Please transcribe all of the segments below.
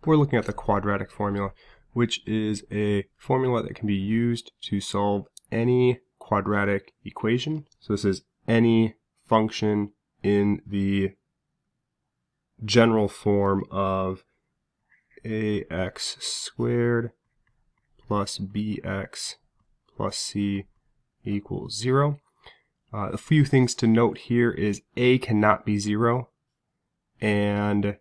we're looking at the quadratic formula, which is a formula that can be used to solve any quadratic equation. So this is any function in the general form of ax squared plus bx plus c equals 0. A few things to note here is a cannot be 0, and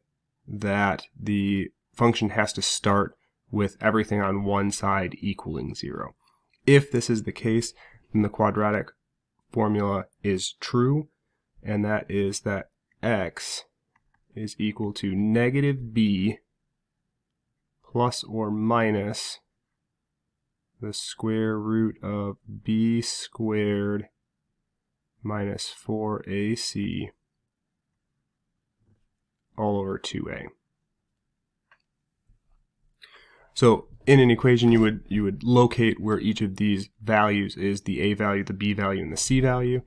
that the function has to start with everything on one side equaling 0. If this is the case, then the quadratic formula is true, and that is that x is equal to negative b plus or minus the square root of b squared minus 4ac all over 2a. So in an equation you would locate where each of these values is, the a value, the b value, and the c value,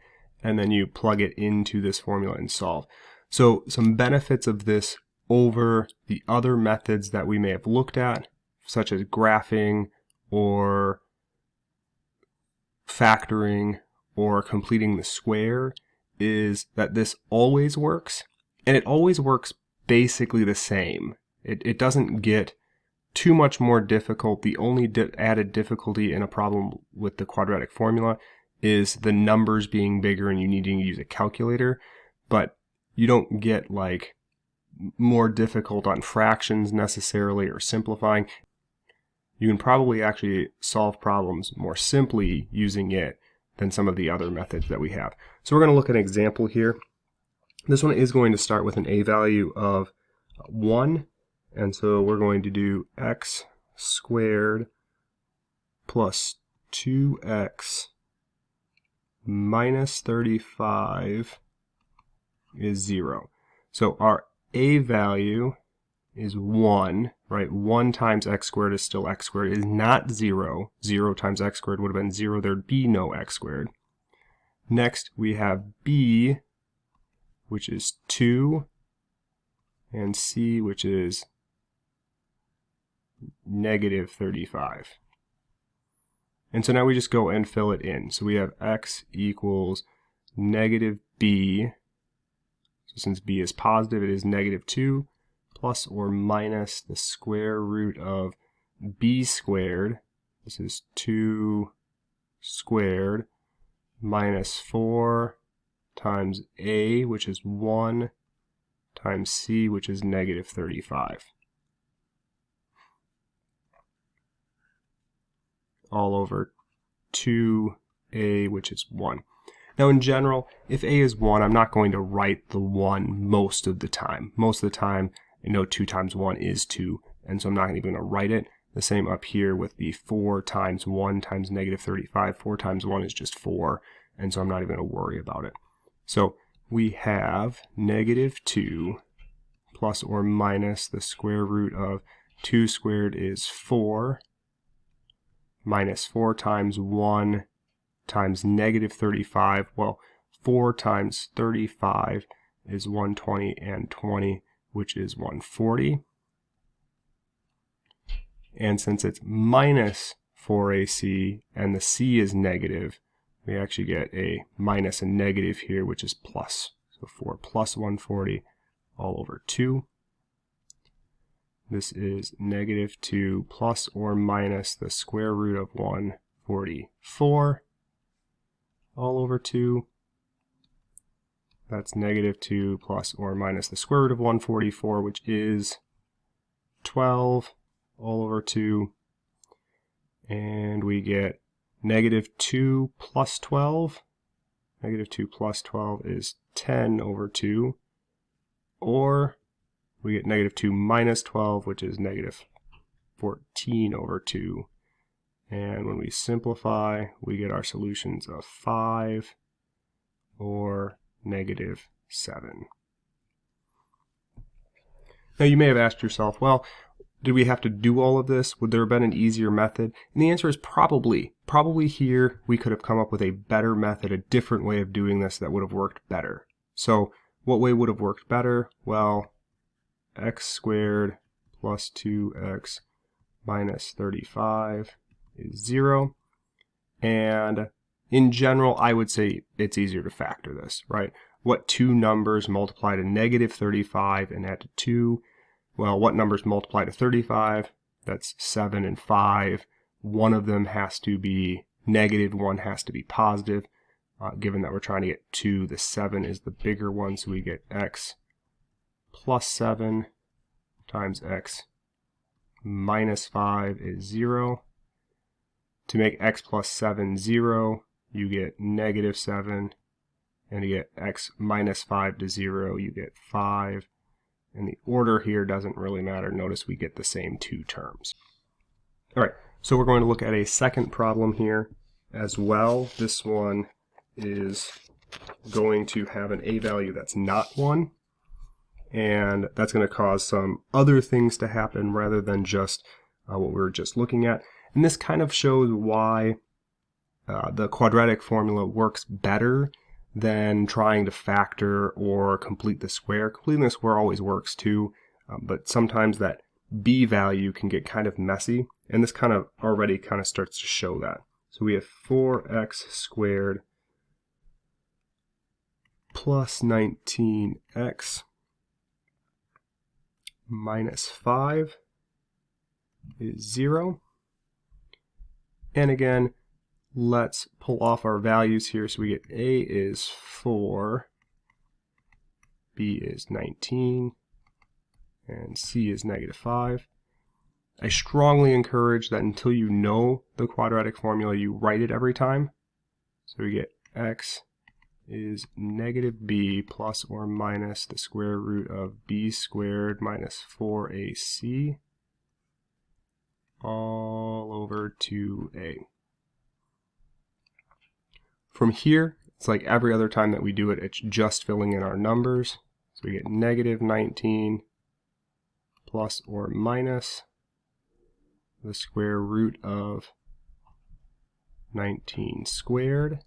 and then you plug it into this formula and solve. So some benefits of this over the other methods that we may have looked at, such as graphing or factoring or completing the square, is that this always works, and it always works basically the same. It doesn't get too much more difficult. The only added difficulty in a problem with the quadratic formula is the numbers being bigger and you needing to use a calculator, but you don't get like more difficult on fractions necessarily or simplifying. You can probably actually solve problems more simply using it than some of the other methods that we have. So we're going to look at an example here. This one is going to start with an a value of 1, and so we're going to do x squared plus 2x minus 35 is 0. So our a value is 1, right? 1 times x squared is still x squared. It is not 0. 0 times x squared would have been 0. There'd be no x squared. Next, we have b, which is 2, and c, which is negative 35. And so now we just go and fill it in. So we have x equals negative b. So since b is positive, it is negative 2 plus or minus the square root of b squared. This is 2 squared minus 4 times a, which is 1, times c, which is negative 35. All over 2a, which is 1. Now in general, if a is 1, I'm not going to write the 1 most of the time. Most of the time, I know 2 times 1 is 2, and so I'm not even going to write it. The same up here with the 4 times 1 times negative 35. 4 times 1 is just 4, and so I'm not even going to worry about it. So we have negative 2 plus or minus the square root of 2 squared is 4, minus 4 times 1 times negative 35. Well, 4 times 35 is 120, and 20, which is 140. And since it's minus 4ac and the c is negative, we actually get a minus and negative here, which is plus. So 4 plus 140 all over 2. This is negative 2 plus or minus the square root of 144 all over 2. That's negative 2 plus or minus the square root of 144, which is 12 all over 2. And we get negative 2 plus 12. Negative 2 plus 12 is 10 over 2. Or we get negative 2 minus 12, which is negative 14 over 2. And when we simplify, we get our solutions of 5 or negative 7. Now you may have asked yourself, well, did we have to do all of this? Would there have been an easier method? And the answer is probably. Probably here we could have come up with a better method, a different way of doing this that would have worked better. So what way would have worked better? Well, x squared plus 2x minus 35 is 0. And in general, I would say it's easier to factor this, right? What two numbers multiply to negative 35 and add to 2? Well, what numbers multiply to 35? That's 7 and 5. One of them has to be negative, one has to be positive. Given that we're trying to get 2, the 7 is the bigger one, so we get x plus 7 times x minus 5 is 0. To make x plus 7 0, you get negative 7. And to get x minus 5 to 0, you get 5. And the order here doesn't really matter. Notice we get the same two terms. All right, so we're going to look at a second problem here as well. This one is going to have an a value that's not 1. And that's going to cause some other things to happen rather than just what we were just looking at. And this kind of shows why the quadratic formula works better than trying to factor or complete the square. Completing the square always works too, but sometimes that b value can get kind of messy, and this kind of already kind of starts to show that. So we have 4x squared plus 19x minus 5 is 0. And again, let's pull off our values here. So we get a is 4, b is 19, and c is negative 5. I strongly encourage that until you know the quadratic formula, you write it every time. So we get x is negative b plus or minus the square root of b squared minus 4ac all over 2a. From here, it's like every other time that we do it, it's just filling in our numbers. So we get negative 19 plus or minus the square root of 19 squared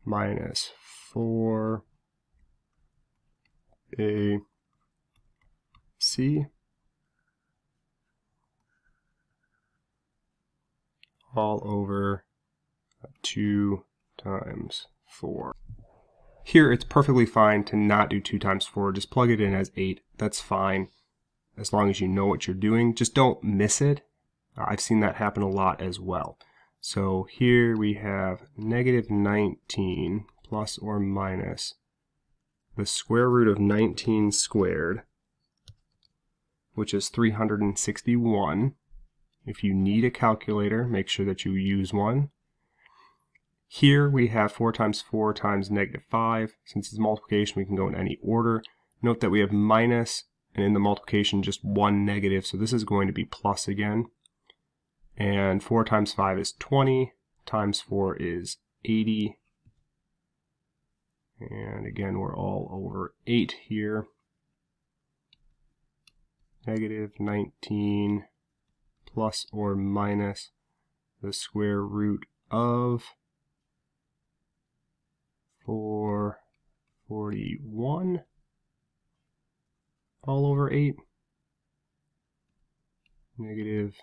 minus 4ac all over 2 times 4. Here it's perfectly fine to not do 2 times 4, just plug it in as 8. That's fine as long as you know what you're doing. Just don't miss it. I've seen that happen a lot as well. So here we have negative 19 plus or minus the square root of 19 squared, which is 361. If you need a calculator, make sure that you use one. Here we have 4 times 4 times negative 5. Since it's multiplication, we can go in any order. Note that we have minus, and in the multiplication, just one negative, so this is going to be plus again. And 4 times 5 is 20, times 4 is 80. And again, we're all over 8 here. Negative 19 plus or minus the square root of 441 all over 8. Negative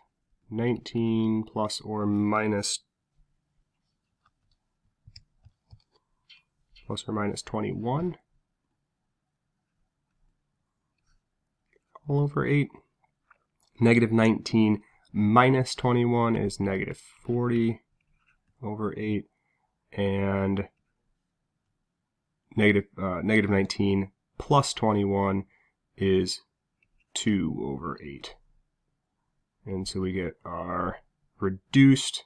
19 plus or minus 21 all over 8. Negative 19 minus 21 is negative 40 over 8, and negative 19 plus 21 is 2 over 8. And so we get our reduced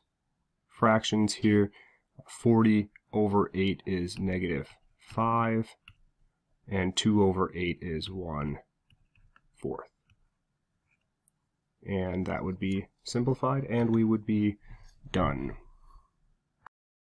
fractions here. 40 over 8 is negative 5, and 2 over 8 is 1/4. And that would be simplified, and we would be done.